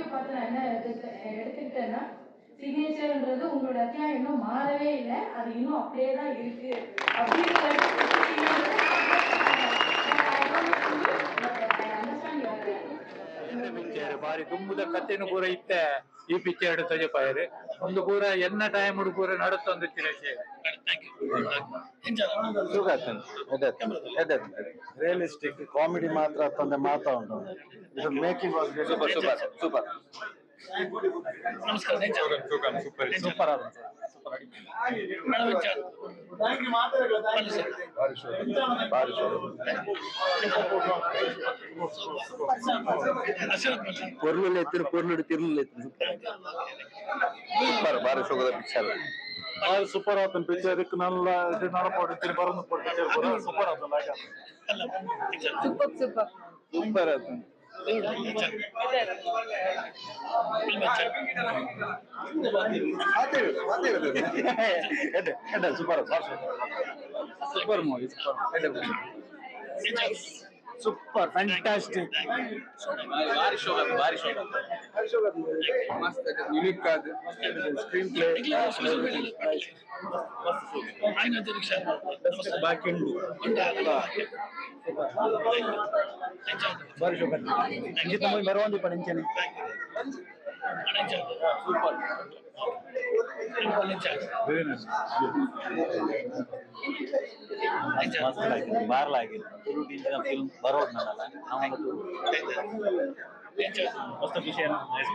Movie பார்த்து நான் என்ன எடுத்துக்கிட்டேன்னா, சிக்னேச்சர்ன்றது உங்களோட அத்தியாயம் இன்னும் மாறவே இல்லை, அது இன்னும் அப்படியே தான் இருக்கு ಬಾರಿ ತುಂಬದ ಕಥೆನು ಪೂರ ಇತ್ತೆ ಈ ಪಿಕ್ಚರ್ ಎಡ್ತದೆ ಪಾಯರು ಒಂದು ಪೂರ ಎನ್ನ ಟೈಮ್ ಪೂರ ನಡುತ್ತೊಂದು ರಿಯಲಿಸ್ಟಿಕ್ ಕಾಮಿಡಿ ಮಾತ್ರ ತಂದೆ ಮಾತಾ ಉಂಟು ಇದು making was super super super ನಮಸ್ಕಾರ ಸೂಪರ್ ಸೂಪರ್ ಆದ பொருள் எத்தனை பொருள் திருநெல் சூப்பர் பாரு சூப்பர் பிக்சர் ಸೂಪರ್ ಆತನ ಪಿಕ್ಚರ್ ಇದಕ್ಕೆ ನಲ್ಲ ಇದು ನಡಪಡ್ತೀನಿ ಬರೋದು ಪಿಕ್ಚರ್ ಸೂಪರ್ ಆತನ ಸೂಪರ್ ಸೂಪರ್ ಸೂಪರ್ ಆತನ super super movie super fantastic ಭಾರಿ ಶೋ ಮಸ್ತ್ ಯುನಿಕ್ ಆದ ಸ್ಕ್ರೀನ್ ಪ್ಲೇ ಬಾಕಿಂಡು ಭಾರಿ ಶೋ ಇಂಜಿತ ಮೂವಿ ಬರುವಂದಿ ಪಡೆಂಚನೆ ಸೂಪರ್ ಮಸ್ತ್ ಲಾಗಿ ಬಾರ್ ಲಾಗಿ ತುಳು ಟಿಂಚಿನ ಫಿಲ್ಮ್ ಬರೋದು ನನ್ನಲ್ಲ ನಾವು ಮಸ್ತ್ ವಿಷಯ ನೈಸ್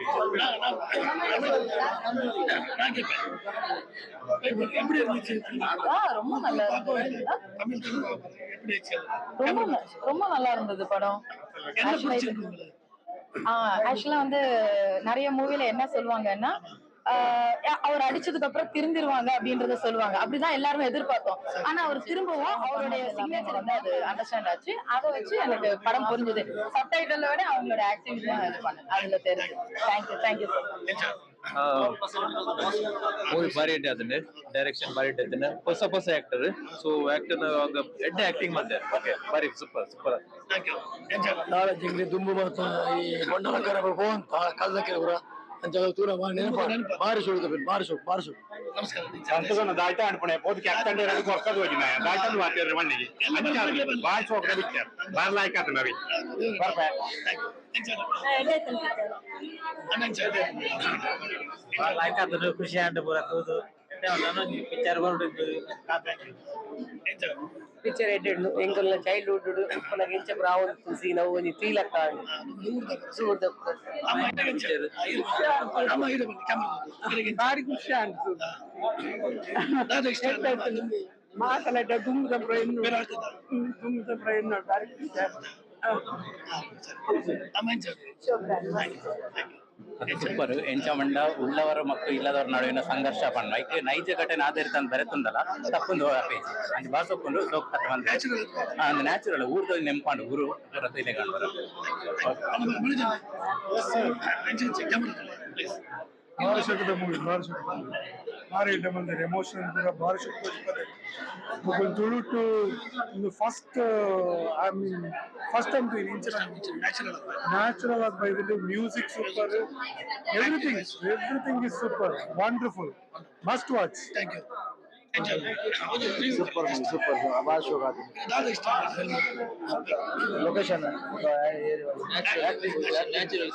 ரொம்ப நல்லா ரொம்ப நல்லா இருந்தது படம். ஆக்சுவலா வந்து நிறைய மூவில என்ன சொல்லுவாங்கன்னா, அவர் அடிச்சதுக்கு அப்புறம் திருந்திருவாங்க அப்படின்றத சொல்லுவாங்க. அப்படிதான் எல்லாருமே எதிர்பார்த்தோம். ஆனா அவர் திரும்பவும் அவருடைய சிக்னேச்சர் வந்து அது அண்டர்ஸ்டாண்ட் ஆச்சு. அதை வச்சு எனக்கு படம் புரிஞ்சுது. சப்டைட்டில் விட அவங்களோட ஆக்டிங் தான் இது பண்ணு அதுல தெரிஞ்சு. தேங்க்யூ ಮೂವಿ ಭಾರಿ ಇಟ್ಟೆ ಅದನ್ನೇ ಡೈರೆಕ್ಷನ್ ಭಾರಿ ಇಟ್ಟೆ ಹೊಸ ಆಕ್ಟರ್ ಸೊ ಆಕ್ಟರ್ ಎಡ್ಡೆ ಆಕ್ಟಿಂಗ್ ಮಾಡ್ತಾರೆ ಭಾರಿ ಸೂಪರ್ ಸೂಪರ್ ನಾಳೆ ಜಿಂಗ್ಲಿ ದುಂಬು ಮತ್ತು ಈ ಬೊಂಡಲಕರ ಹೋಗುವಂತ ಕಲ್ಲಕ್ಕೆ ಕೂಡ ತೂರ ಭಾರಿ ಶೋಧ ಭಾರಿ ಶೋ ಸಂತೋಷ ದಾಯ್ತಾ ಅನ್ಪಣೆ ಪೋದು ಕ್ಯಾಪ್ಟನ್ ಕೊಕ್ಕದು ಹೋಗಿನ ದಾಯ್ತಾ ಮಾತಾಡ್ರಿ ಮಣ್ಣಿಗೆ ಭಾರಿ ಶೋಕ ಪಿಕ್ಚರ್ ಬಾರ್ಲಾಯ್ಕ ಆತ ನವಿ ಬರ್ಬೇ ಬಾರ್ಲಾಯ್ಕ ಆತ ಖುಷಿ ಆಂಡ ಪೂರ ತೂದು ಪಿಕ್ಚರ್ ಹೊರಡಿದ್ದು ಪಿಕ್ಚರ್ ಎಡ್ಡೆಡ್ಲು ಎಂಕಲ್ನ ಚೈಲ್ಡ್ಹುಡ್ ಉಪ್ಪನ ಗೆಂಚ ಪ್ರಾವಂತ ಸೀನ್ ಅವು ಒಂಜಿ 3 ಲಕ್ಕ ಬಾರಿ ಖುಷಿ ಆಂಡ್ತು ಮಾತನಾಡ ದುಂಬದ ಪ್ರಯತ್ನ ಬಾರಿ ಖುಷಿ ಸೂಪರ್ ಎಂಚಮಂಡ ಉಳ್ಳವರ ಮತ್ತು ಇಲ್ಲದವರ ನಡುವಿನ ಸಂಘರ್ಷ ಪಂಡ ಐಕೆ ನೈಜ ಘಟನೆ ಆಧಾರಿತ ಅಂತ ಬರೆತುಂಡಲ್ಲ ತಪ್ಪೊಂದು ಪೇಜ್ ಅಂಚ ಬಾಸೊಕ್ಕೊಂಡು ಲೋಕ ಕಥೆ ಬಂದ ಅಂದ್ ನ್ಯಾಚುರಲ್ ಊರ್ದ ನೆಂಪಾಂಡು ಊರು ರತಿಲೆ ಕಾಣ್ಬಾರ ಭಾರಿ ಮೂವಿ ಭಾರಿ ಇಡ್ಡ ಬಂದರೆ ಎಮೋಷನಲ್ ಪೂರ ಭಾರಿ ಶಕ್ತಿ Tulu to first I mean first time to natural ಆಗಿ ಬೈದಿದ್ದು music super everything is super wonderful must watch thank you super ಭಾರಿ show location natural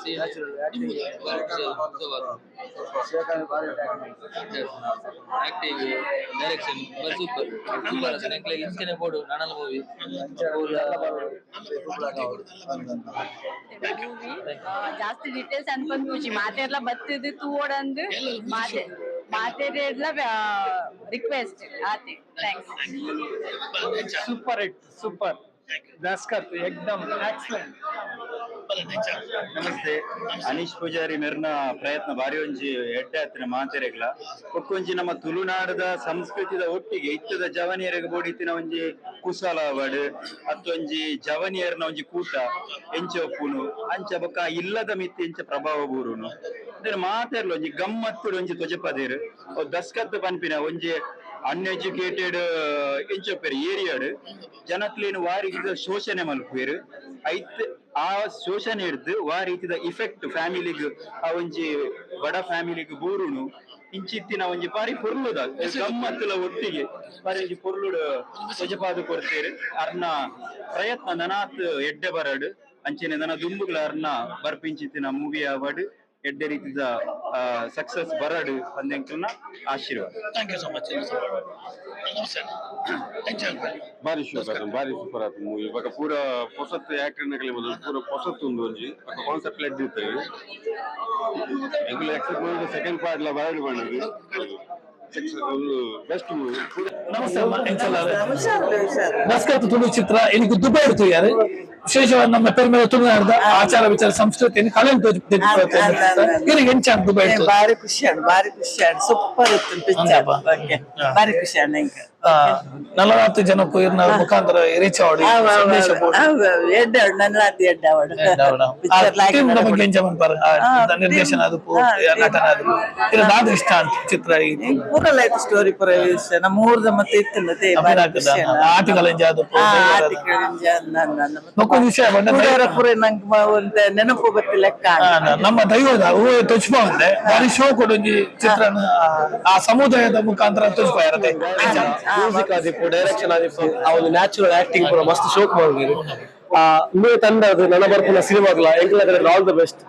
acting direction super super ಇಂಚನೆ ಬೋರ್ಡು ನಾನಲ್ಲ ಮೂವಿ ಜಾಸ್ತಿ ಡೀಟೇಲ್ಸ್ ಅನ್ಕೊಂಡ್ ಮಾತೆಲ್ಲ ಬತ್ತಿದ್ದು ತೂಡಂದು ಮಾತೆಲ್ಲ ರಿಕ್ವೆಸ್ಟ್ ಆತಿ ಥ್ಯಾಂಕ್ಸ್ ಸೂಪರ್ ದಸ್ಕತ್ ಏಕ್ದಮ್ ಎಕ್ಸಲೆಂಟ್ ನಮಸ್ತೆ ಅನೀಶ್ ಪೂಜಾರಿ ಮೆರ್ನ ಪ್ರಯತ್ನ ಬಾರಿ ಒಂಜಿ ಎಡ್ಡೆ ಹತ್ತಿನ ಮಾತೆರೆಗ್ಲ ಒಕ್ಕೊಂಜಿ ನಮ್ಮ ತುಳುನಾಡದ ಸಂಸ್ಕೃತಿದ ಒಟ್ಟಿಗೆ ಇತ್ತದ ಜವನಿಯರಿಗೆ ಬೋಡಿತ್ತಿನ ಒಂಜಿ ಕುಸಲಾವಡ್ ಅತ್ತೊಂಜಿ ಜವನಿಯರ್ನ ಒಂಜಿ ಕೂಟ ಎಂಚ ಒಪ್ಪುನು ಅಂಚ ಬೊಕ್ಕ ಇಲ್ಲದ ಮಿತ್ತಿ ಎಂಚ ಪ್ರಭಾವ ಬೂರುನು ಮಾತೆರ್ಲ ಒಂಜಿ ಗಮ್ಮತ್ತುಡು ಒಂಜಿ ತೊಜಪದೇರು ದಸ್ಕತ್ ಪನ್ಪಿನ ಒಂಜಿ ಅನ್ಎಜುಕೇಟೆಡ್ ಎಂಚಪೇರು ಏರಿಯಾಡ್ ಜನಕ್ಲೇನು ವಾ ರೀತಿದ ಶೋಷಣೆ ಮಲ್ಪೇರು ಐತ್ ಆ ಶೋಷಣೆ ಹಿಡ್ದು ವಾ ರೀತಿದ ಇಫೆಕ್ಟ್ ಫ್ಯಾಮಿಲಿಗ್ ಆ ಒಂಜಿ ಬಡ ಫ್ಯಾಮಿಲಿಗ್ ಬೂರುನು ಇಂಚಿತ್ತಿನ ಒಂಜಿ ಬಾರಿ ಪೊರ್ಲುದ ಗಮ್ಮತ್ತುಲ ಒಟ್ಟಿಗೆ ಬಾರಿ ಒಂಜಿ ಪೊರ್ಲುಡು ಸೊಜಪಾದು ಕೊಡ್ತೇರು ಅರ್ನ ಪ್ರಯತ್ನ ನನಾತ್ ಎಡ್ಡೆ ಬರಡ್ ಅಂಚೆನೆ ನನ್ನ ದುಂಬುಗಳ ಅರ್ನ ಬರ್ಪಿಂಚಿತ್ತಿನ ಮೂವಿ ಅವಡ್ ಎಡ್ಡೆ ರೀತಿದ ಸಕ್ಸಸ್ ಬರಡ್ ಅಂದೆಂಕಲ್ನ ಆಶೀರ್ವಾದ. Thank you so much. ಭಾರಿ ಸೂಪರ್ ಆಯ್ತು ಮೂವಿ. ಇವಾಗ ಪೂರ ಹೊಸತ್ತು ಆಕ್ಟರ್ನಗಲಿ ಮೊದಲು ಪೂರ ಹೊಸತ್ತು ಒಂದು ಒಂಜಿ ಕಾನ್ಸೆಪ್ಟ್ ಲೆಡ್ ಇರ್ತೇವೆ ಎಂಕುಲು ಎಕ್ಸೆಪ್ಟ್ ಮಾಡಿದ ಸೆಕೆಂಡ್ ಪಾರ್ಟ್ ಲ ಬರಡ್ ಬಂದಿದೆ ಬೆಸ್ಟ್ ಮೂವಿ. ನಮಸ್ಕಾರ ತುಳು ಚಿತ್ರ എനിക്ക് ದುಬೈ എടുത്തുകയാണ് ವಿಶೇಷವಾಗಿ ನಮ್ಮ ಪೆರ್ಮೆಲ ತುಳುನಾಡಿದ ಆಚಾರ ವಿಚಾರ ಸಂಸ್ಕೃತಿಯನ್ನು ಕಲೆಯನ್ನು ತೆಗೆದುಕೊಳ್ತೇನೆ ಎಂಚಾണ് ದುಬೈ ಬಾರಿ ಖುಷಿಯಾണ് ಸೂಪರ್ ಇತ್ತು ಪಿಕ್ಚರ್ ಬಾರಿ ಖುಷಿಯಾണ് ನಂಗೆ 40 ಜನ ಪೋಯಿರ್ನ ಮುಖಾಂತರ ರೀಚ್ ಆವಡಿ ಸಂದೇಶ ಎಡ್ಡಾವಡು ನನ್ನಲಾತಿ ಎಡ್ಡಾವಡು ಪಿಕ್ಚರ್ ಲೈಕ್ ನಮಗೆ ಎಂಜಾಯ್ ಪಾರ ನಿರ್ದೇಶನ ಅದು ನಟನ ಅದು ಇದು ನಾದ ಇಷ್ಟ ಅಂತ ಚಿತ್ರ ಇದು ಪೂರ ಲೈಫ್ ಸ್ಟೋರಿ ಪೂರ ವಿಷಯ ನಮ್ಮ ಊರ್ದ ಮತ್ತೆ ಇತ್ತಂದತೆ ಆರ್ಟಿಕಲ್ ಎಂಜಾಯ್ ಮಕ್ಕಳು ವಿಷಯ ಪೂರ ನಂಗೆ ಒಂದು ನೆನಪು ಗೊತ್ತಿಲ್ಲ ನಮ್ಮ ದೈವದ ಹೂವು ತೊಚ್ಪೋಂದೆ ಬಾರಿ ಶೋ ಕೊಡೊಂಜಿ ಚಿತ್ರನ ಆ ಸಮುದಾಯದ ಮುಖಾಂತರ ತೊಚ್ಪೋ ಇರತ್ತೆ. ಮ್ಯೂಸಿಕ್ ಆದಿಪ್ಪು ಡೈರೆಕ್ಷನ್ ಆದಿಪ್ಪು ಆ ಒಂದು ನ್ಯಾಚುರಲ್ ಆಕ್ಟಿಂಗ್ ಪೂರ ಮಸ್ತ್ ಶೋಕ್ ಮಾಡಿದ್ರು. ಇಂಬೆ ತಂಡ ಅದು ನನ್ನ ಬರ್ಪುನ ಸಿನಿಮಾಗ್ಲ ಎಂಕ್ಲ ಕಡೆ ಆಲ್ ದ ಬೆಸ್ಟ್.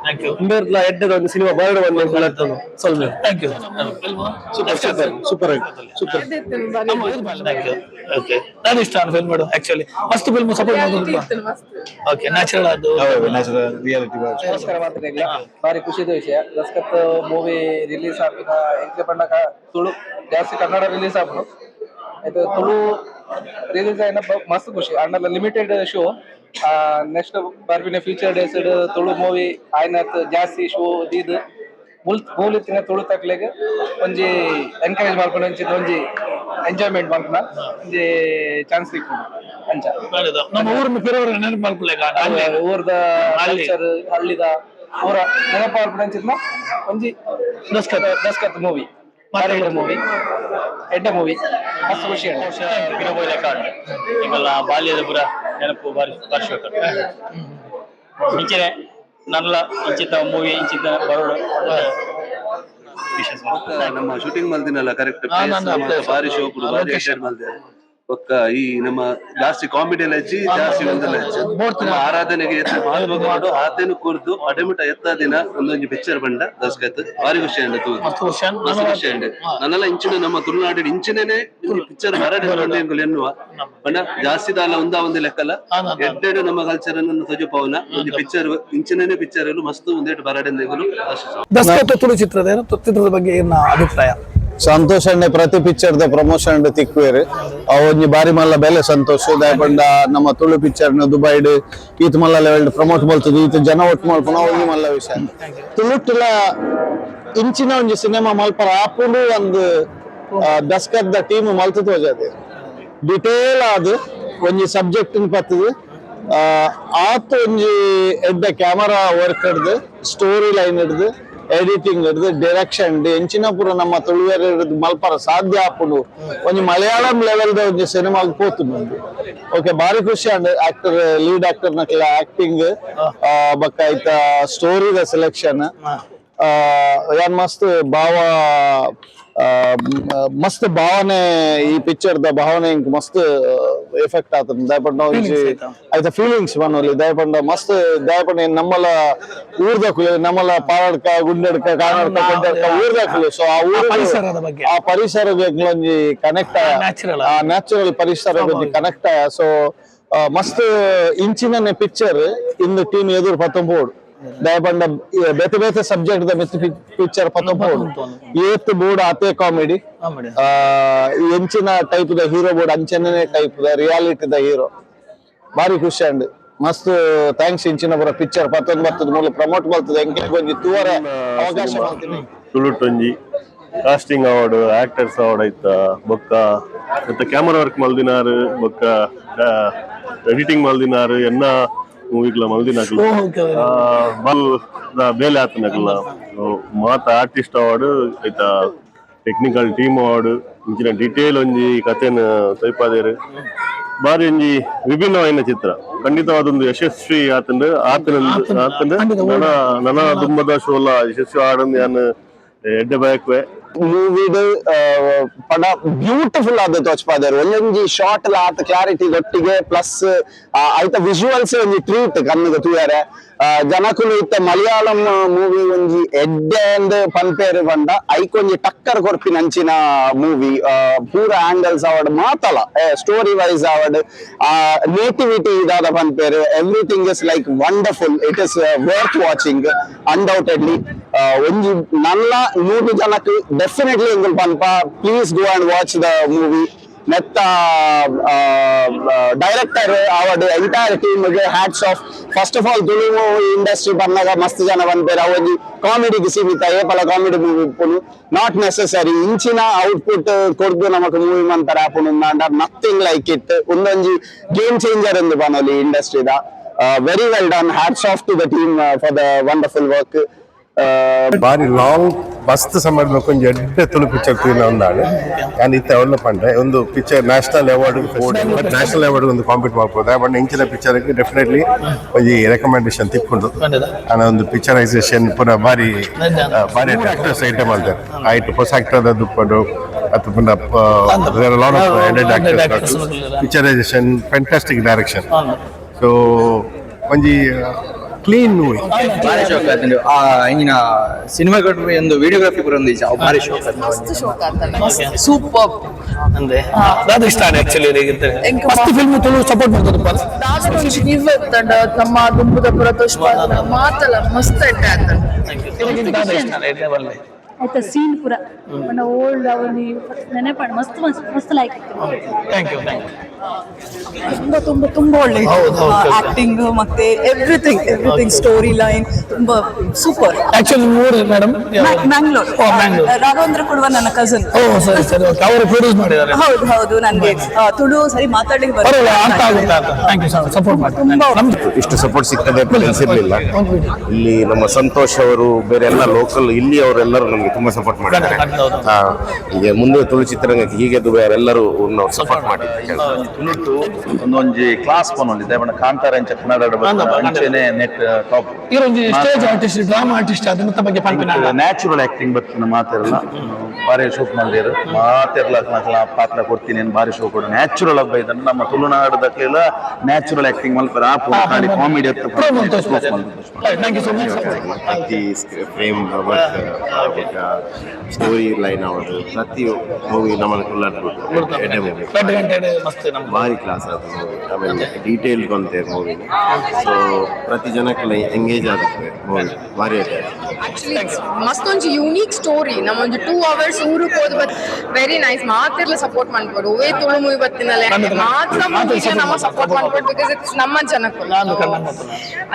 ಇಂಬೆರ್ಲ ಎಡ್ಡದ ಒಂದು ಸಿನಿಮಾ ಬರಡ್ ಒಂದು ಹೇಳ್ತಾನು ಸ್ವಲ್ಪ thank you super thank you. Okay ನಾನು ಇಷ್ಟ ಫಿಲ್ಮ್ ಮಾಡು ಆಕ್ಚುಲಿ ಮಸ್ತ್ ಫಿಲ್ಮ್ ಸಪೋರ್ಟ್ ಮಾಡೋದು ಓಕೆ ನ್ಯಾಚುರಲ್ ಅದು ನ್ಯಾಚುರಲ್ ರಿಯಾಲಿಟಿ ನಮಸ್ಕಾರ ಮಾತ್ರ ಬಾರಿ ಖುಷಿದ ವಿಷಯ ದಸ್ಕತ್ ಮೂವಿ ರಿಲೀಸ್ ಆಪಿನ ಎಂಕ್ಲೆ ಪಂಡಕ ತುಳು ಜಾಸ್ತಿ ಕನ್ನಡ ರಿಲೀಸ್ ಆಪನು ಇದು ತುಳು ರಿಲೀಸ್ ಆಯ್ನ ಮಸ್ತ್ ಖುಷಿ ಅಂಡರ್ ಲಿಮಿಟೆಡ್ ಶೋ ನೆಕ್ಸ್ಟ್ ಬರ್ಬಿನ ಫ್ಯೂಚರ್ ಡೇಸ್ ತುಳು ಮೂವಿ ಆಯ್ನತ್ ಜಾಸ್ತಿ ಶೋ ಇದು ಮೂಲಿತ್ತಿನ ತುಳು ತಕ್ಲೆಗ್ ಒಂಜಿ ಎನ್ಕರೇಜ್ ಮಾಡ್ಕೊಂಡು ಒಂಜಿ ಎಂಜಾಯ್ಮೆಂಟ್ ಮಾಡ್ಕೊಂಡ ಒಂಜಿ ಚಾನ್ಸ್ ಸಿಕ್ಕೊಂಡು ಅಂಚ ನಮ್ಮ ಊರಿನ ಪಿರವರ ನೆನಪು ಮಾಡ್ಕೊಳ್ಳೇಗ ಊರ್ದ ಕಲ್ಚರ್ ಹಳ್ಳಿದ ಊರ ನೆನಪು ಮಾಡ್ಕೊಂಡು ಒಂಜಿ ದಸ್ಕತ್ ಮೂವಿ ಮೂವಿ ಎಡ್ಡ ಮೂವಿ ಮಸ್ತ್ ಖುಷಿ ಈಗೆಲ್ಲ ಬಾಲ್ಯದ ಪುರ ನೆನಪು ಬಾರಿ ವರ್ಷ ಇಂಚಿನ ನಲ್ಲ ಇಂಚಿತ ಮೂವಿ ಇಂಚಿತ ಬರೋಡು ನಮ್ಮ ಶೂಟಿಂಗ್ ಮಲ್ದಿನಲ್ಲ ಕರೆಕ್ಟ್ ಬಾರಿ ಶೋ ಕೊಡು ಬಾರಿ ಎಕ್ಸೈಟ್ ಮಲ್ದೆ ಒಕ್ಕ ಈ ನಮ್ಮ ಜಾಸ್ತಿ ಕಾಮಿಡಿಯಲ್ ಹಚ್ಚಿ ಜಾಸ್ತಿ ಒಂದಲ್ಲ ಹಚ್ಚಿ ಆರಾಧನೆಗೆ ಮಾಡು ಆತೇನು ಕೂರ್ದು ಅಡೆಮಿಟ ಎತ್ತ ದಿನ ಒಂದೊಂದು ಪಿಕ್ಚರ್ ಬಂಡ ದಸ್ಕತ್ ಬಾರಿ ಖುಷಿ ಅಂಡ ತೂದು ಮಸ್ತ್ ಖುಷಿ ಅಂಡೆ ನನ್ನೆಲ್ಲ ಇಂಚಿನ ನಮ್ಮ ತುಳುನಾಡಿನ ಇಂಚಿನೇ ಪಿಕ್ಚರ್ ಮರಡಿ ಎನ್ನುವ ಬಂಡ ಜಾಸ್ತಿ ದಾಲ ಒಂದು ಲೆಕ್ಕಲ್ಲ ಎಡ್ಡೆಡು ನಮ್ಮ ಕಲ್ಚರ್ ಅನ್ನು ತೊಜಪವನ ಒಂದು ಪಿಕ್ಚರ್ ಇಂಚಿನೇ ಪಿಕ್ಚರ್ ಮಸ್ತ್ ಒಂದೇಟು ಬರಡೆಂದೆಗಳು ದಸ್ಕತ್ ತುಳು ಚಿತ್ರದ ಬಗ್ಗೆ ಏನ ಅಭಿಪ್ರಾಯ? ಸಂತೋಷ್ ಅಂಡೆ ಪ್ರತಿ ಪಿಕ್ಚರ್ ದ ಪ್ರಮೋಷನ್ ತಿಕ್ವೇರು ಒಂಜಿ ಬಾರಿ ಮಲ್ಲ ಬೆಲೆ ಸಂತೋಷ್ ದಾಯಪಂಡ ನಮ್ಮ ತುಳು ಪಿಕ್ಚರ್ ನ ದುಬೈಡ್ ಈತ್ ಮಲ್ಲ ಲೆವೆಲ್ ಪ್ರಮೋಟ್ ಮಾಡ್ತದೆ ಈತ್ ಜನ ಒಟ್ಟು ಮಾಡ್ಪುನ ಒಂಜಿ ಮಲ್ಲ ವಿಷಯ ತುಳುಟ್ಟುಲ ಇಂಚಿನ ಒಂಜಿ ಸಿನಿಮಾ ಮಲ್ಪರ ಆಪುಂಡು ಒಂದು ದಸ್ಕತ್ ದ ಟೀಮ್ ಮಲ್ತು ತೋಜದೆ ಡಿಟೇಲ್ ಆದ್ ಒಂಜಿ ಸಬ್ಜೆಕ್ಟ್ ಪತ್ತದು ಆತ್ ಒಂಜಿ ಎಡ್ಡ ಕ್ಯಾಮರಾ ವರ್ಕ್ ಹಿಡ್ದು ಸ್ಟೋರಿ ಲೈನ್ ಹಿಡ್ದು ಎಡಿಟಿಂಗ್ ಹಿಡ್ದು ಡೈರೆಕ್ಷನ್ ಎಂಚಿನ ಪೂರ ನಮ್ಮ ತುಳುವೇರ ಹಿಡಿದು ಮಲ್ಪರ ಸಾಧ್ಯ ಆಪುಂಡು ಒಂಜಿ ಮಲಯಾಳಂ ಲೆವೆಲ್ ದ ಒಂಜಿ ಸಿನಿಮಾಗ್ ಪೋತುಂಡು ಓಕೆ ಬಾರಿ ಖುಷಿ ಅಂಡ್ ಆಕ್ಟರ್ ಲೀಡ್ ಆಕ್ಟರ್ ನಕ್ಲ ಆಕ್ಟಿಂಗ್ ಬಕ್ಕ ಐತ ಸ್ಟೋರಿ ದ ಸೆಲೆಕ್ಷನ್ ಯಾನ್ ಮಸ್ತ್ ಮಸ್ತ್ ಭಾವನೆ ಈ ಪಿಕ್ಚರ್ ದ ಭಾವನೆ ಇಂಕ್ ಮಸ್ತ್ ಎಫೆಕ್ಟ್ ಆತದ ದಯಪಂಡ ಐತ ಫೀಲಿಂಗ್ಸ್ ಬನ್ನೋಲಿ ದಯಪಂಡ ಮಸ್ತ್ ದಯಪಂಡ ನಮ್ಮಲ ಊರ್ದಕುಲು ನಮ್ಮಲ ಪಾರಾಡ್ಕ ಗುಂಡಡ್ಕ ಕಾನಾಡ್ಕ ಗುಂಡಡ್ಕ ಊರ್ದಕುಲು ಸೊ ಆ ಊರು ಆ ಪರಿಸರ ಒಂಜಿ ಕನೆಕ್ಟ್ ಆ ನ್ಯಾಚುರಲ್ ಪರಿಸರ ಒಂಜಿ ಕನೆಕ್ಟ್ ಆಯ ಸೊ ಮಸ್ತ್ ಇಂಚಿನ ಪಿಕ್ಚರ್ ಇಂದು ಟೀಮ್ ಎದುರು ಪತ್ತೊಂಬೋಡು ದಯಪಂಡ ಬೇತೆ ಬೇತೆ ಸಬ್ಜೆಕ್ಟ್ ದ ಮಿತ್ ಪಿಕ್ಚರ್ ಪತ್ತೊಂಬೋಡು ಏತ್ ಬೋರ್ಡ್ ಆತೆ ಕಾಮಿಡಿ ಎಂಚಿನ ಟೈಪ್ ದ ಹೀರೋ ಬೋರ್ಡ್ ಅಂಚನೆ ಟೈಪ್ ದ ರಿಯಾಲಿಟಿ ದ ಹೀರೋ ಬಾರಿ ಖುಷಿ ಅಂಡ್ ಮಸ್ತ್ ಥ್ಯಾಂಕ್ಸ್ ಇಂಚಿನ ಪುರ ಪಿಕ್ಚರ್ ಪತ್ತೊಂಬತ್ತದ ಮೂಲ ಪ್ರಮೋಟ್ ಮಾಡ್ತದೆ ಎಂಕೆ ಒಂಜಿ ತೂವರೆ ಅವಕಾಶ ಮಾಡ್ತೀನಿ ತುಳುಟೊಂಜಿ ಕಾಸ್ಟಿಂಗ್ ಅವಾರ್ಡ್ ಆಕ್ಟರ್ಸ್ ಅವಾರ್ಡ್ ಐತ ಬೊಕ್ಕ ಮತ್ತೆ ಕ್ಯಾಮರಾ ವರ್ಕ್ ಮಲ್ದಿನಾರು ಬೊಕ್ಕ ಎಡಿಟಿಂಗ್ ಮಲ್ದಿನಾರು ಎನ್ನ ಮೂವಿಗ್ಲ ಮಲ್ದಿನಕ್ಲ ಬೇಲೆ ಆತನಕ್ಲ ಮಾತ ಆರ್ಟಿಸ್ಟ್ ಅವಾರ್ಡ್ ಐತ ಟೆಕ್ನಿಕಲ್ ಟೀಮ್ ಅವಾರ್ಡ್ ಇಂಚಿನ ಡಿಟೇಲ್ ಒಂಜಿ ಕಥೆನ ತೈಪಾದೇರು ಬಾರಿ ಒಂಜಿ ವಿಭಿನ್ನವಾದ ಚಿತ್ರ ಖಂಡಿತವಾದೊಂದು ಯಶಸ್ವಿ ನನ ದುಂಬದ ಶೋಲ ಯಶಸ್ವಿ ಆಡಂದು ಯಾನ್ ಎಡ್ಡೆ ಬಯಕ್ವೆ ಮೂವಿಡ್ ಪಡ ಬ್ಯೂಟಿಫುಲ್ ಆದ ತೋಚ್ಪಾದೇರು ಒಂದೊಂಜಿ ಶಾರ್ಟ್ ಆತ ಕ್ಲಾರಿಟಿ ಒಟ್ಟಿಗೆ ಪ್ಲಸ್ ಐತ ವಿಜುವಲ್ಸ್ ಒಂಜಿ ಟ್ರೀಟ್ ಕಣ್ಣಿಗೆ ತೂಯರೆ ಜನಕುಲು ಇತ್ತ ಮಲಯಾಳಂ ಮೂವಿ ಒಂಜಿ ಎಡ್ಡೆ ಅಂದ್ ಪನ್ಪೇರು ಪಂಡ ಐಕೊಂಜಿ ಟಕ್ಕರ್ ಕೊರ್ಪಿನ ಅಂಚಿನ ಮೂವಿ ಪೂರ ಆಂಗಲ್ಸ್ ಅವಡ್ ಮಾತಲ ಸ್ಟೋರಿ ವೈಸ್ ಅವಡ್ ನೇಟಿವಿಟಿ ಇದಾದ ಪನ್ಪೇರು everything is like wonderful it is worth watching undoubtedly ಒಂಜಿ ನಲ್ಲ 100 ಜನಕ್ಕೆ ಡೆಫಿನೆಟ್ಲಿ ಎಂಗಲ್ ಪನ್ಪ please go and watch the movie ನೆತ್ತ ಡೈರೆಕ್ಟರ್ ಅವಡ್ ಎಂಟೈರ್ ಟೀಮ್ ಗೆ hats off first of all Tulu movie industry ಬಂದಾಗ ಮಸ್ತ್ ಜನ ಬಂದ್ಬೇರೆ ಅವೊಂಜಿ ಕಾಮಿಡಿಗೆ ಸೀಮಿತ ಏಪಲ ಕಾಮಿಡಿ ಮೂವಿ ಉಪ್ಪುನು ನಾಟ್ ನೆಸೆಸರಿ ಇಂಚಿನ ಔಟ್ಪುಟ್ ಕೊಡ್ದು ನಮಕ್ ಮೂವಿ ಮಂತರ ಆಪುನು ನಥಿಂಗ್ ಲೈಕ್ ಇಟ್ ಒಂದೊಂಜಿ ಗೇಮ್ ಚೇಂಜರ್ ಎಂದು ಬನೋಲಿ ಇಂಡಸ್ಟ್ರಿದ very well done hats off to the team for the wonderful work ಬಾರಿ ಲಾಂಗ್ ಮಸ್ತ್ ಸಮಯದ ಕೊಂಚ ಎಡ್ಡೆ ತುಳು ಪಿಕ್ಚರ್ ತೂಯಿನ ಒಂದಾಡು ನಾನು ಇತ್ತ ಒಳ್ಳೆ ಪಂಡ್ರೆ ಒಂದು picture national award national award ಒಂದು ಕಾಂಪೀಟ್ ಮಾಡ್ಬೋದು ಬಟ್ ಇಂಚಿನ ಪಿಕ್ಚರ್ಗೆ ಡೆಫಿನೆಟ್ಲಿ ಒಂಜಿ ರೆಕಮೆಂಡೇಶನ್ ತಿಕ್ಕೊಂಡು ನಾನು ಒಂದು ಪಿಕ್ಚರೈಸೇಷನ್ ಪುನಃ ಬಾರಿ ಬಾರಿ ಆಕ್ಟರ್ಸ್ ಐಟಮ್ ಅಂತಾರೆ ಆಯ್ತು ಹೊಸ ಆಕ್ಟರ್ ದುಪ್ಪಡು ಅಥವಾ ಪುನಃ lot of aided actors picturisation fantastic direction so ಒಂಜಿ ಕ್ಲೀನ್ ಮೂವಿ ಭಾರಿ ಶೋಕ ಆತಂಡು ಇಂಜಿನ ಸಿನಿಮಾಗ್ರಫಿ ಒಂದು ವಿಡಿಯೋಗ್ರಫಿ ಪೂರ ಒಂದು ಭಾರಿ ಶೋಕ ಮಸ್ತ್ ಶೋಕ ಆತಂಡ ಸೂಪರ್ ಅಂದ್ರೆ ಅದು ಇಷ್ಟ ಆಕ್ಚುಲಿ ಮಸ್ತ್ ಫಿಲ್ಮ್ ತುಳು ಸಪೋರ್ಟ್ ಮಾಡ್ತದೆ ದಾದೊಂಜಿ ನಿವ್ವತ್ತಂಡ ನಮ್ಮ ದುಂಬುದ ಪುರ ತೋಷ್ಪಾದ ಮಾತಲ ಮಸ್ತ್ ಎಡ್ಡೆ ಆತಂಡ ಆಯ್ತಾ ಸೀನ್ ಪೂರ ಓಲ್ಡ್ ಅವನಿ ನೆನಪಾಡ ಮಸ್ತ್ ಮಸ್ತ್ ಮಸ್ತ್ ಲೈಕ್ ಥ್ಯಾಂಕ್ ಯು ತುಂಬಾ ತುಂಬಾ ತುಂಬಾ ಒಳ್ಳೆ ಆಕ್ಟಿಂಗ್ ಮತ್ತೆ ಎವ್ರಿಥಿಂಗ್ ಸ್ಟೋರಿ ಲೈನ್ ತುಂಬಾ ಸೂಪರ್ ಆಕ್ಚುಲಿ ಮೂರು ಮೇಡಮ್ ಮ್ಯಾಂಗ್ಳೂರ್ ರಾಘವೇಂದ್ರ ಕೊಡುವ ನನ್ನ ಕಸನ್ ಓ ಸರಿ ಸರಿ ಅವರು ಪ್ರೊಡ್ಯೂಸ್ ಮಾಡಿದ್ದಾರೆ ಹೌದು ಹೌದು ನನಗೆ ತುಳು ಸರಿ ಮಾತಾಡ್ಲಿಕ್ಕೆ ಬರಲ್ಲ ಅರ್ಥ ಆಗುತ್ತೆ ಥ್ಯಾಂಕ್ ಯು ಸಪೋರ್ಟ್ ಮಾಡ್ತೀನಿ ಇಷ್ಟು ಸಪೋರ್ಟ್ ಸಿಗ್ತದೆ ಅನಿಸಿರ್ಲಿಲ್ಲ ಇಲ್ಲಿ ನಮ್ಮ ಸಂತೋಷ್ ಅವರು ಬೇರೆ ಎಲ್ಲ ಲೋಕಲ್ ಇಲ್ಲಿ ಅವರೆಲ್ಲರೂ ನಮಗೆ ತುಂಬಾ ಸಪೋರ್ಟ್ ಮಾಡಿದ್ದಾರೆ ಈಗ ಮುಂದೆ ತುಳು ಚಿತ್ರರಂಗಕ್ಕೆ ಹೀಗೆ ಎಲ್ಲರೂ ಸಪೋರ್ಟ್ ಮಾಡಿದ್ದಾರೆ ತುಳುಟು ಒಂದೊಂಜಿ ಕ್ಲಾಸ್ ಪೊನೊಂದಿದೆ ಬಣ್ಣ ಕಾಂತಾರ ಅಂಚ ಕನ್ನಡ ಅಂಚೆನೆ ನೆಟ್ ಟಾಪ್ ಇರೊಂಜಿ ಸ್ಟೇಜ್ ಆರ್ಟಿಸ್ಟ್ ಡ್ರಾಮಾ ಆರ್ಟಿಸ್ಟ್ ಅದನ್ನ ಬಗ್ಗೆ ಪಂಪಿನ ನ್ಯಾಚುರಲ್ ಆಕ್ಟಿಂಗ್ ಬರ್ತೀನಿ ಮಾತೆರಲ್ಲ ಬಾರಿ ಶೋಕ್ ಮಾಡಿದ್ರು ಮಾತೆರ್ಲ ಪಾತ್ರ ಕೊಡ್ತೀನಿ ಬಾರಿ ಶೋ ಕೊಡು ನ್ಯಾಚುರಲ್ ಆಗಿ ಬೈದನ್ನು ನಮ್ಮ ತುಳುನಾಡದಕ್ಕೆಲ್ಲ ನ್ಯಾಚುರಲ್ ಆಕ್ಟಿಂಗ್ ಮಲ್ಪರ ಆಪು ಕಾಡಿ comedy thank you so much ಪ್ರತಿ ಫ್ರೇಮ್ ಸ್ಟೋರಿ ಲೈನ್ ಅವತ್ತು ಪ್ರತಿ ಮೂವಿ ನಮ್ಮನ್ನು ಭಾರಿ ಕ್ಲಾಸ್ ಆದ ಮೂವಿ ಆಮೇಲೆ ಡೀಟೇಲ್ ಕೊಂತೆ ಮೂವಿ ಸೊ ಪ್ರತಿ ಜನಕ್ಕೆಲ್ಲ ಎಂಗೇಜ್ ಆಗುತ್ತೆ ಮೂವಿ ಭಾರಿ ಆಕ್ಚುಲಿ ಮಸ್ತ್ ಒಂಜಿ ಯೂನಿಕ್ ಸ್ಟೋರಿ ನಮ್ಮ ಒಂಜಿ 2 hours ಊರಿಗೆ ಹೋದ್ ಬತ್ ವೆರಿ ನೈಸ್ ಮಾತಿರ್ಲ ಸಪೋರ್ಟ್ ಮಾಡ್ಬೋದು ಓವೇ ತುಳು ಮೂವಿ ಬತ್ತಿನಲ್ಲ ಮಾತ್ರ ಮೂವಿಗೆ ನಮ್ಮ ಸಪೋರ್ಟ್ ಮಾಡ್ಬೋದು ಬಿಕಾಸ್ ಇಟ್ಸ್ ನಮ್ಮ ಜನಕ್ಕೂ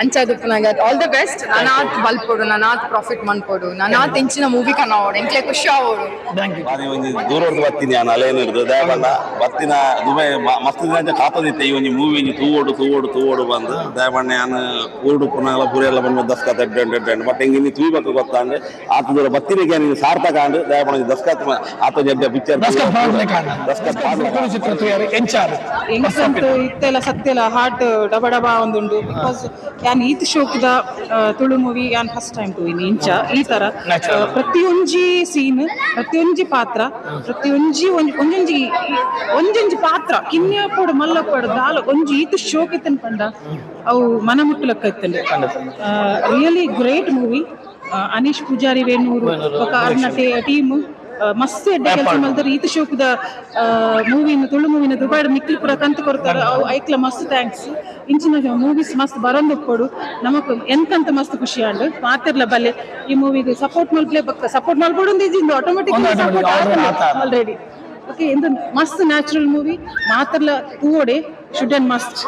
ಅಂಚದುಪ್ಪನಾಗ ಆಲ್ ದ ಬೆಸ್ಟ್ ನಾನಾತ್ ಬಲ್ಪೋಡು ನಾನಾತ್ ಪ್ರಾಫಿಟ್ ಮಾಡ್ಕೊಡು ನಾನಾತ್ ಇಂಚಿನ ಮೂವಿ ಕನ್ನೋಡು ಎಂಕ್ಲೆ ಖುಷಿ ಆಗೋಡು ಒಂಜಿ ದೂರದ್ದು ಬರ್ತೀನಿ ನಾನು ಅಲೇನಿರ್ದು ದಯಬಂದ ಬರ್ತಿನ ದುಬೈ ಮಸ್ತ್ ದಿನ ಕಾತದಿತ್ತೆ ಈ ಒಂಜಿ ಮೂವಿ ತೂವೋಡು ಬಂದು ದಯಬಣ್ಣ ನಾನು ಊರು ಪುನಃ ಪುರಿಯೆಲ್ಲ ಬಂದು ದಸ್ಕತ್ ಎಡ್ಡೆ ಬಟ್ ಹೆಂಗೆ ನೀನು ತೂಬೇಕು ಗೊತ್ತಾಂದ್ರೆ ಆತ ದೂರ ಬರ್ತಿನಿಗೆ ನೀನು ಸಾರ್ಥಕ ಅಂಡು ದಯಬಣ್ಣ ದಸ್ಕತ್ ಆತ ಜಡ್ಡ ಪಿಕ್ಚರ್ ಇತ್ತೆಲ್ಲ ಸತ್ಯಲ ಹಾರ್ಟ್ ಡಬ ಡಬ ಒಂದುಂಡು ಬಿಕಾಸ್ ಯಾನ್ ಈತ್ ಶೋಕದ ತುಳು ಮೂವಿ ಯಾನ್ ಫಸ್ಟ್ ಟೈಮ್ ಟೂಯಿನಿ ಇಂಚ ಈ ತರ ಪ್ರತಿಯೊಂಜಿ ಸೀನ್ ಪ್ರತಿಯೊಂಜಿ ಪಾತ್ರ ಪ್ರತಿಯೊಂಜಿ ಒಂಜೊಂಜಿ ಪಾತ್ರ ಕಿನ್ಯಪೋಡು ಮಲ್ಲಪೋಡು ದಾಲ ಒಂಜಿ ಈತ್ ಶೋಕಿತನ್ ಪಂಡ ಅವು ಮನ ಮುಟ್ಟಲಕ್ಕ ಇತ್ತಂಡೆ really great movie Anish Pujari Venur ಕಾರಣ ಟೀಮ್ ಮಸ್ತ್ ಎಡ್ಡೆ ಕೆಲಸ ಮಾಡಿದ್ರೆ ಈತ ಶೋಕದ ಮೂವಿನ ತುಳು ಮೂವಿನ ದುಬಾಯ್ ನಿಕ್ಲಿ ಪುರ ಕಂತು ಕೊಡ್ತಾರೆ ಅವು ಐಕ್ಲ ಮಸ್ತ್ ಥ್ಯಾಂಕ್ಸ್ ಇಂಚಿನ ಮೂವೀಸ್ ಮಸ್ತ್ ಬರೋಂದೊಪ್ಪೋಡು ನಮಕ್ ಎಂತಂತ ಮಸ್ತ್ ಖುಷಿ ಆಂಡು ಮಾತಿರ್ಲ ಬಲ್ಲೆ ಈ ಮೂವಿಗೆ ಸಪೋರ್ಟ್ ಮಲ್ಪಲೆ ಸಪೋರ್ಟ್ ಮಾಡ್ಬೋಡು ಆಟೋಮೆಟಿಕ್ ಆಲ್ರೆಡಿ ಓಕೆ ಎಂದು ಮಸ್ತ್ ನ್ಯಾಚುರಲ್ ಮೂವಿ ಮಾತಿರ್ಲ ತೂವೋಡೆ ಶುಡ್ ಅಂಡ್ ಮಸ್ಟ್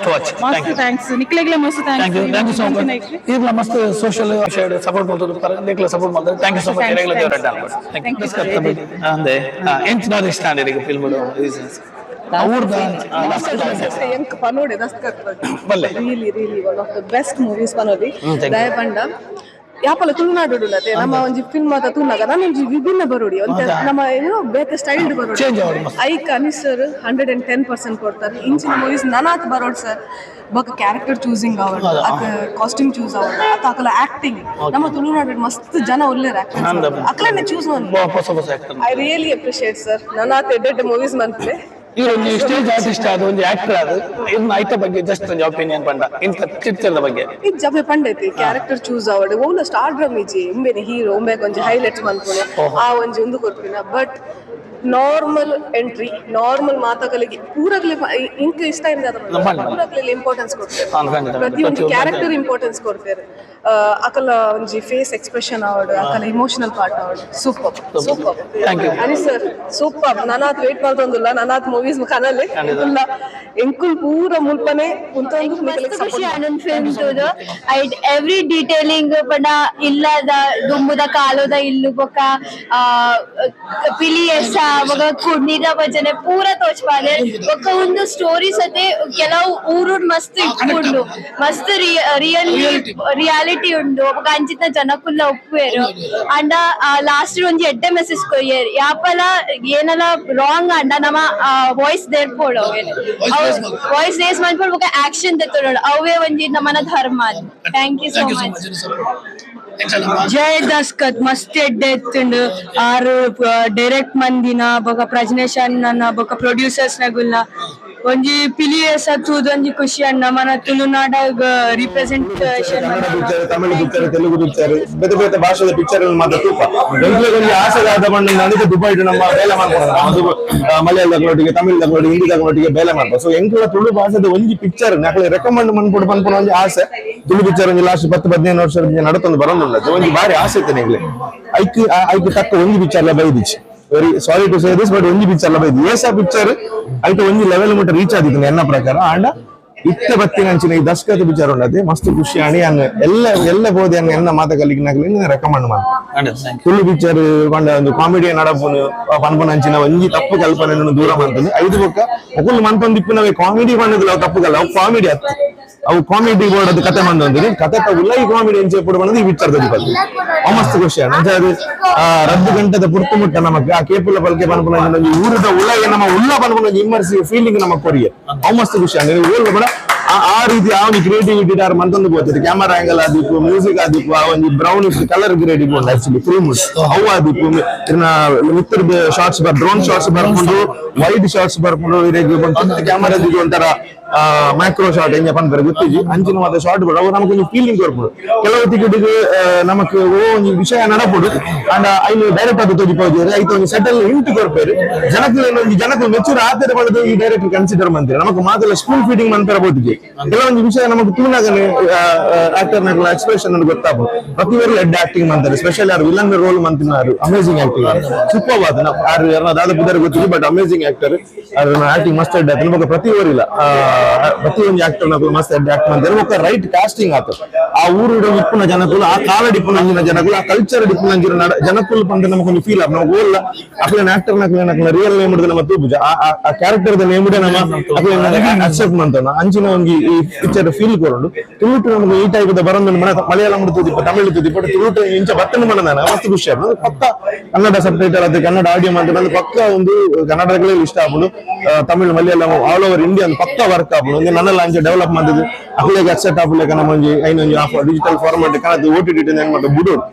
ವಾಚ್ ಮಸ್ತ್ ಥ್ಯಾಂಕ್ಸ್ ನಿಕ್ಲೆಗ್ಲೆ ಮಸ್ತ್ ಥ್ಯಾಂಕ್ ಯು ಸೋ ಮಚ್ ಇರ್ಲ ಮಸ್ತ್ ಸೋಶಿಯಲ್ ಸಪೋರ್ಟ್ ಮಾಡ್ತಾರೆ ನಿಕ್ಲೆ ಸಪೋರ್ಟ್ ಮಾಡ್ತಾರೆ thank you so much regular thank you ಅಂದೆ ಎಂಚ್ ನಾಟ್ ಸ್ಟ್ಯಾಂಡರ್ಡ್ ಈಗ film really one of the best movies panodi daya panda ಯಾಪಲ ತುಳುನಾಡು ಉಳ್ಳತೆ ನಮ್ಮ ಒಂಜಿ ಫಿಲ್ಮ್ ಆತ ತೂನಾಗ ನಾನೊಂಜಿ ವಿಭಿನ್ನ ಬರೋಡಿ ಒಂತೆ ನಮ್ಮ ಏನು ಬೇತೆ ಸ್ಟೈಲ್ಡ್ ಬರೋಡಿ ಐಕ್ ಅನೀಸ್ ಸರ್ 110% ಕೊಡ್ತಾರೆ ಇಂಚಿನ ಮೂವೀಸ್ ನನಾತ್ ಬರೋಡ್ ಸರ್ ಬೊಕ್ಕ ಕ್ಯಾರೆಕ್ಟರ್ ಚೂಸಿಂಗ್ ಅವಡ್ ಅಕ ಕಾಸ್ಟ್ಯೂಮ್ ಚೂಸ್ ಅವಡ್ ಅತ ಅಕಲ ಆಕ್ಟಿಂಗ್ ನಮ್ಮ ತುಳುನಾಡು ಮಸ್ತ್ ಜನ ಒಳ್ಳೆರ್ ಆಕ್ಟರ್ಸ್ ಅಕಲನೆ ಚೂಸ್ ಮಾಡ್ತಾರೆ ಐ ರಿಯಲಿ ಅಪ್ರಿಶಿಯೇಟ್ ಸರ್ ನನಾತ್ ಎಡ್ಡೆಡ್ ಮೂವೀಸ್ ಮಂತ್ಲೆ ಇವರೊಂದು ಸ್ಟೇಜ್ ಆರ್ಟಿಸ್ಟ್ ಆದ ಒಂದು ಆಕ್ಟರ್ ಆದ ಇನ್ನು ಐತ ಬಗ್ಗೆ ಜಸ್ಟ್ ಒಂದು ಒಪಿನಿಯನ್ ಪಂಡ ಇಂತ ಚಿತ್ರದ ಬಗ್ಗೆ ಇದು ಜಬೆ ಪಂಡೈತಿ ಕ್ಯಾರೆಕ್ಟರ್ ಚೂಸ್ ಅವಡ್ ಓಲ ಸ್ಟಾರ್ ಡ್ರಮ್ ಇಜಿ ಉಂಬೆನಿ ಹೀರೋ ಉಂಬೆ ಕೊಂಚ ಹೈಲೈಟ್ಸ್ ಮನ್ಪುನೆ ಆ ಒಂಜಿ ಉಂದು ಕೊರ್ಪಿನ ಬಟ್ ನಾರ್ಮಲ್ ಎಂಟ್ರಿ ನಾರ್ಮಲ್ ಮಾತಕಲಿಗೆ ಪೂರಕ್ಲೆ ಇಂಕ ಇಷ್ಟ ಇಲ್ಲ ಪೂರಕ್ಲೆ ಇಂಪಾರ್ಟೆನ್ಸ್ ಕೊಡ್ತಾರೆ ಪ್ರತಿಯೊಂದು ಕ್ಯಾರೆಕ್ಟರ್ ಇಂಪಾರ್ಟೆನ್ಸ್ ಕೊಡ್ತಾರೆ ಅಕಲ ಒಂಜಿ ಫೇಸ್ ಎಕ್ಸ್ಪ್ರೆಷನ್ ಅವಡ್ ಅಕಲ ಇಮೋಷನಲ್ ಪಾರ್ಟ್ ಅವಡ್ ಸೂಪರ್ ಸೂಪರ್ ಅನಿ ಸರ್ ಸೂಪರ್ ನನಾತ್ ವೇಟ್ ಮಾಡ್ತೊಂದುಲ್ಲ ನನಾತ್ ಮೂವೀಸ್ ಕನಲೆ ಇಲ್ಲ ಎಂಕುಲ್ ಪೂರ ಮುಲ್ಪನೆ ಕುಂತೊಂದು ಖುಷಿ ಆನಂದ್ ಫಿಲ್ಮ್ ತೋದು ಐಟ್ ಎವ್ರಿ ಡೀಟೇಲಿಂಗ್ ಪಂಡ ಇಲ್ಲದ ದುಂಬುದ ಕಾಲೋದ ಇಲ್ಲು ಬೊಕ ಪಿಲಿ ಎಸ ಬೊಕ ಕುಣಿದ ಭಜನೆ ಪೂರ ತೋಚ್ಪಾಲೆ ಬೊಕ ಒಂದು ಸ್ಟೋರೀಸ್ ಅತೆ ಕೆಲವು ಊರುಡ್ ಮಸ್ತ್ ಇಟ್ಕೊಂಡು ಮಸ್ತ್ ರಿಯಾಲಿಟಿ ಉಂಡು ಬೊಕ ಅಂಚಿತ ಜನಕ್ಕುಲ್ಲ ಒಪ್ಪುವೆರು ಅಂಡ ಲಾಸ್ಟ್ ಒಂಜಿ ಎಡ್ಡೆ ಮೆಸೇಜ್ ಕೊಯ್ಯರ್ ಯಾಪಲ ಏನಲ ರಾಂಗ್ ಅಂಡ ನಮ್ಮ ವಾಯ್ಸ್ ದೇರ್ಪೋಡು ವಾಯ್ಸ್ ರೇಸ್ ಮಾಡ್ಕೊಂಡು ಬೊಕ ಆಕ್ಷನ್ ತೆತ್ತೋಡು ಅವೇ ಒಂಜಿ ನಮ್ಮನ ಧರ್ಮ ಥ್ಯಾಂಕ್ ಯು ಸೋ ಮಚ್ ಜಯ ದಸ್ಕತ್ ಮಸ್ತ್ ಎಡ್ಡೆ ಎತ್ತುಂಡು ಆರು ಡೈರೆಕ್ಟ್ ಮಂದಿನ ಬೊಕ ಪ್ರಜ್ನೇಶ್ ಅಣ್ಣನ ಬೊಕ ಪ್ರೊಡ್ಯೂಸರ್ಸ್ ನಗುಲ್ನ ಒಂಜಿ ಪಿಲಿಯಸ್ ಹತ್ತುದು ಒಂಜಿ ಖುಷಿ ಅಣ್ಣ ಮನ ತುಳುನಾಡಾಗ representation Tamil picture Telugu picture ಬೇತೆ ಬೇತೆ ಭಾಷೆದ ಪಿಕ್ಚರ್ ಮಾತ್ರ ತೂಪ ಎಂಕ್ಲೆಗೊಂದು ಆಸೆಗಾದ ಬಣ್ಣ ನನಗೆ ದುಬೈ ನಮ್ಮ ಬೇಲೆ ಮಾಡ್ಕೊಂಡು ಮಲಯಾಳದೊಟ್ಟಿಗೆ ತಮಿಳ್ದೊಟ್ಟಿಗೆ ಹಿಂದಿದೊಟ್ಟಿಗೆ ಬೇಲೆ ಮಾಡ್ಬೋದು ಸೊ ಎಂಕ್ಲ ತುಳು ಭಾಷೆದ ಒಂಜಿ ಪಿಕ್ಚರ್ ನಕಲಿ ರೆಕಮೆಂಡ್ ಮಾಡ್ಕೊಂಡು ಬಂದ್ಕೊಂಡು ಒಂಜಿ ಆಸೆ ತುಳು ಪಿಕ್ಚರ್ ಒಂಜಿ ಲಾಸ್ಟ್ 10-15 ವರ್ಷದ ನಡತೊಂದು ಬರೋದಿಲ್ಲ ಒಂಜಿ ಬಾರಿ ಆಸೆ ಇತ್ತು ನೆಗ್ಲೆ ಐಕ್ ತಕ್ಕ ಒಂಜಿ ಪಿಕ್ಚರ್ಲ ಬೈದಿಚ್ಚಿ very sorry to say this but ಒಂಜಿ ಪಿಕ್ಚರ್ಲ ಬೈದಿ ಏಸ ಪಿಕ್ಚರ್ ಐಟ್ ಒಂಜಿ ಲೆವೆಲ್ ಮುಟ್ಟ ರೀಚ್ ಆದಿತ್ತು ಎನ್ನ ಪ್ರಕಾರ ಆಂಡ ಇತ್ತ ಬತ್ತಿನಂಚಿನ ಈ ದಸ್ಕತ್ ಪಿಕ್ಚರ್ ಉಂಡದೆ ಮಸ್ತ್ ಖುಷಿ ಅಣಿ ಅನ್ನ ಎಲ್ಲ ಬೋದಿ ಅನ್ನ ಎನ್ನ ಮಾತ ಕಲಿಗೆ ನಕಲಿ ರೆಕಮೆಂಡ್ ಮಾಡ್ತೀನಿ ತುಳು ಪಿಕ್ಚರ್ ಕೊಂಡ ಒಂದು ಕಾಮಿಡಿ ನಡಪುನು ಪನ್ಪನಂಚಿನ ಒಂಜಿ ತಪ್ಪು ಕಲ್ಪನೆ ದೂರ ಮಾಡ್ತೀನಿ ಐದು ಬೊಕ್ಕ ಒಕ್ಕಲು ಮನ್ಪೊಂದು ಇಪ್ಪಿನವೆ ಕಾಮಿಡಿ ಬಂದದಿಲ್ಲ ಅವು ತಪ್ಪು ಕಲ್ಲ ಅವು ಕಾಮಿಡಿ ಅತ್ತು ಅವು ಕಾಮಿಡಿ ಬೋರ್ಡ್ ಕತೆ ಬಂದೊಂದಿರಿ ಕತೆ ಉಳ್ಳಾಯಿ ಕಾಮಿಡಿ ಎಂಚೆ ಪುಡು ಬಂದದ್ದು ಈ ಪಿಕ್ಚರ್ದಲ್ಲಿ ಬಂದು ಮಸ್ತ್ ಖುಷಿ ಅದು ರದ್ದು ಗಂಟದ ಪುರ್ತು ಮುಟ್ಟ ನಮಕ್ ಆ ಕೇಪುಲ ಪಲ್ಕೆ ಪನ್ಪನ ಊರದ ಉಳ್ಳಾಯಿ ನಮ್ಮ ಉಳ್ಳ ಪನ್ಪನ ಇಮ್ಮರ್ಸಿವ್ ಫೀಲಿಂಗ್ ನಮ್ಮ ಕೊರಿಯೆ ಅವು ಮಸ್ತ್ ಖುಷಿ ಓಲ್ ಕೂಡ ಆ ರೀತಿ ಅವನಿ ಕ್ರಿಯೇಟಿವಿಟಿ ಯಾರು ಮಂತೊಂದು ಬೋತಿರಿ ಕ್ಯಾಮರಾ ಆಂಗಲ್ ಆದಿಪ್ಪು ಮ್ಯೂಸಿಕ್ ಆದಿಪ್ಪು ಆ ಒಂದು ಬ್ರೌನ್ ಕಲರ್ ಕ್ರಿಯೇಟಿವ್ ಉಂಟು ಆಕ್ಚುಲಿ ಫಿಲ್ಮ್ ಅವು ಆದಿಪ್ಪು ಮಿತ್ರದ ಶಾರ್ಟ್ಸ್ ಡ್ರೋನ್ ಶಾರ್ಟ್ಸ್ ಬರ್ಕೊಂಡು ವೈಡ್ ಶಾರ್ಟ್ಸ್ ಬರ್ಕೊಂಡು ಕ್ಯಾಮರಾ ಒಂಥರ ಮ್ಯಾಕ್ರೋ ಶಾರ್ಟ್ ಹೆಂಗೆ ಪಂತಾರೆ ಗೊತ್ತಿಜಿ ಅಂಚಿನ ಮಾತ್ರ ಶಾರ್ಟ್ ಬಿಡು ಅವು ನಮಗೊಂದು ಫೀಲಿಂಗ್ ಕೊಡ್ಬೋದು ಕೆಲವು ಟಿಕೆಟಿಗೆ ನಮಕ್ ಒಂದು ವಿಷಯ ನಡಪುಡು ಅಂಡ್ ಐನು ಡೈರೆಕ್ಟ್ ಅದು ತೋಜಿಪೋದಿದ್ರೆ ಐತ ಒಂದು ಸೆಟಲ್ ಇಂಟು ಕೊಡ್ಪೇರು ಜನಕ್ಕೆ ಮೆಚೂರ್ ಆತರ ಮಾಡೋದು ಈ ಡೈರೆಕ್ಟ್ ಕನ್ಸಿಡರ್ ಮಾಡ್ತಾರೆ ನಮಕ್ ಮಾತ್ರ ಸ್ಕೂಲ್ ಫೀಡಿಂಗ್ ಮಂತರ ಬೋದಿಗೆ ಕೆಲವೊಂದು ವಿಷಯ ನಮಗೆ ತುಳುನಾಗನೆ ಆಕ್ಟರ್ ನಗಳ ಎಕ್ಸ್ಪ್ರೆಷನ್ ಅಂತ ಗೊತ್ತಾಗ್ಬೋದು ಪ್ರತಿಯೊಬ್ಬರು ಹೆಡ್ ಆಕ್ಟಿಂಗ್ ಮಾಡ್ತಾರೆ ಸ್ಪೆಷಲ್ ಯಾರು ವಿಲನ್ ರೋಲ್ ಮಂತಿನಾರು ಅಮೇಸಿಂಗ್ ಆಕ್ಟಿಂಗ್ ಸೂಪರ್ ಆದ ಯಾರು ಯಾರು ಬುದ್ಧರು ಗೊತ್ತಿದೆ ಬಟ್ ಅಮೇಸಿಂಗ್ ಆಕ್ಟರ್ ಆಕ್ಟಿಂಗ್ ಮಸ್ತ್ ಹೆಡ್ ಆಯ್ತು ನಮಗೆ ಪ್ರತಿಯೊಬ್ಬರು ಇಲ್ಲ ಪ್ರತಿಯೊಂದು ಆಕ್ಟರ್ ನಕಲು ಮಸ್ತ್ ಹೆಡ್ ಆಕ್ಟ್ ಮಾಡ್ತಾರೆ ఒక ರೈಟ್ ಕಾಸ್ಟಿಂಗ್ ಆತ ಆ ಊರು ಇಪ್ಪುನ ಜನಕುಲು ಆ ಕಾಲ ಡಿಪ್ಪುನಂಜಿನ ಜನಕುಲು ಆ ಕಲ್ಚರ್ ಡಿಪ್ಪುನಂಜಿನ ಜನಕುಲು ಪಂಡ ನಮಗೊಂದು ಫೀಲ್ ಆಗ ನಾವು ಓಲ್ಲ ಅಕ್ಲೇನ ಆಕ್ಟರ್ ನಕಲ ರಿಯಲ್ ನೇಮ್ ಹಿಡಿದು ನಮ್ಮ ತೂಪುಜ ಆ ಕ್ಯಾರೆಕ್ಟರ್ ದ ನೇಮ್ ಹಿಡಿದು ನಮ್ಮ ಅಕ್ಲೇನ ಅಕ್ಸೆಪ್ಟ್ ಮಾಡ್ತಾನ ಅಂಚಿನ ಒಂಗಿ ಈ ಪಿಕ್ಚರ್ ಫೀಲ್ ಕೊರೊಂಡು ತುಳುಟು ನಮಗೆ ಈ ಟೈಪ್ ಬರೋದು ಮಲಯಾಳಂ ತುದಿಪ್ಪ ತಮಿಳು ತುದಿಪ್ಪ ತುಳುಟು ಇಂಚ ಬತ್ತನ ಮಾಡದಾನ ಮಸ್ತ್ ಖುಷಿ ಆಗ ಪಕ್ಕ ಕನ್ನಡ ಸಬ್ ಟೈಟಲ್ ಅದು ಕನ್ನಡ ಆಡಿಯೋ ಮಾಡ್ತಾರೆ ಪಕ್ಕ ಒಂದು ಕನ್ನಡಗಳೇ ಇಷ್ಟ ಆಗ್ಬೋದು Tamil Malayalam all over India ಪಕ್ಕ ವರ್ಕ್ ಆಗ್ಬೋದು ಒಂದು ನನ್ನೆಲ್ಲ ಅಂಚೆ ಡೆವಲಪ್ ಮಾಡಿದ್ದು ಅಕ್ಲೇಗೆ ಅಕ್ಸೆಪ್ಟ್ ಆಗ್ಲಿಕ್ಕೆ ನಮ್ಮ ಒಂಜಿ ಐನೊಂಜಿ ಡಿಜಿಟಲ್ ಫಾರ್ಮೆಟ್ ಕನ್ನಡ OTT ಏನ್ ಮಾಡೋದು ಬಿಡೋದು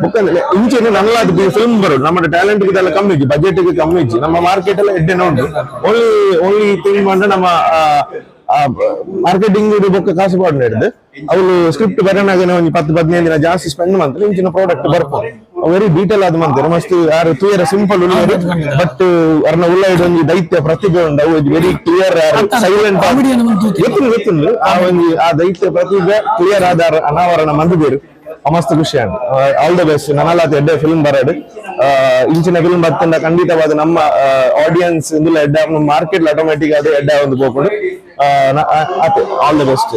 ಬುಕ್ಕಂದ್ರೆ ಇಂಚೆನೆ ನನ್ನಲಾದ ಫಿಲ್ಮ್ ಬರೋದು ನಮ್ಮ ಟ್ಯಾಲೆಂಟ್ ಇದೆಲ್ಲ ಕಮ್ಮಿ ಇಜ್ಜಿ ಬಜೆಟ್ ಕಮ್ಮಿ ಇಜ್ಜಿ ನಮ್ಮ ಮಾರ್ಕೆಟ್ ಎಲ್ಲ ಎಡ್ಡೆ ಉಂಟು ಓನ್ಲಿ ಥಿಂಗ್ ಮಾಡ್ರೆ ನಮ್ಮ ಮಾರ್ಕೆಟಿಂಗ್ ಬೊಕ್ಕ ಕಾಸು ಪಾಡು ಹಿಡಿದು ಅವಳು ಸ್ಕ್ರಿಪ್ಟ್ ಬರೋಣಾಗ ಒಂದು 10-15 ದಿನ ಜಾಸ್ತಿ ಸ್ಪೆಂಡ್ ಮಾಡ್ತಾರೆ ಇಂಚಿನ ಪ್ರಾಡಕ್ಟ್ ಬರ್ಬೋದು ವೆರಿ ಡೀಟೇಲ್ ಆದ ಮಾಡ್ತಾರೆ ಮಸ್ತ್ ಯಾರು ಕ್ಲಿಯರ್ ಸಿಂಪಲ್ ಉಳ್ಳೇರು ಬಟ್ ಅವ್ರನ್ನ ಉಳ್ಳಾಯಿಡ್ ಒಂದು ದೈತ್ಯ ಪ್ರತಿಭೆ ಉಂಟು ಅವು ವೆರಿ ಕ್ಲಿಯರ್ ಸೈಲೆಂಟ್ ಗೊತ್ತಿಲ್ಲ ಆ ದೈತ್ಯ ಪ್ರತಿಭೆ ಕ್ಲಿಯರ್ ಆದ ಅನಾವರಣ ಮಂದಿದೇರು ಮಸ್ತ್ ಖುಷಿ ಆಗ ಆಲ್ ದ ಬೆಸ್ಟ್ ನನ್ನಲಾತ ಎಡ್ಡೆ ಫಿಲ್ಮ್ ಬರೋದು ಇಂಚಿನ ಫಿಲ್ಮ್ ಬರ್ತಂಡ ಖಂಡಿತವಾದ ನಮ್ಮ ಆಡಿಯನ್ಸ್ ಇಂದುಲ ಎಡ್ಡ ಮಾರ್ಕೆಟ್ ಆಟೋಮೆಟಿಕ್ ಅದು ಎಡ್ಡ ಒಂದು ಹೋಗ್ಕೊಂಡು ಆಲ್ ದ ಬೆಸ್ಟ್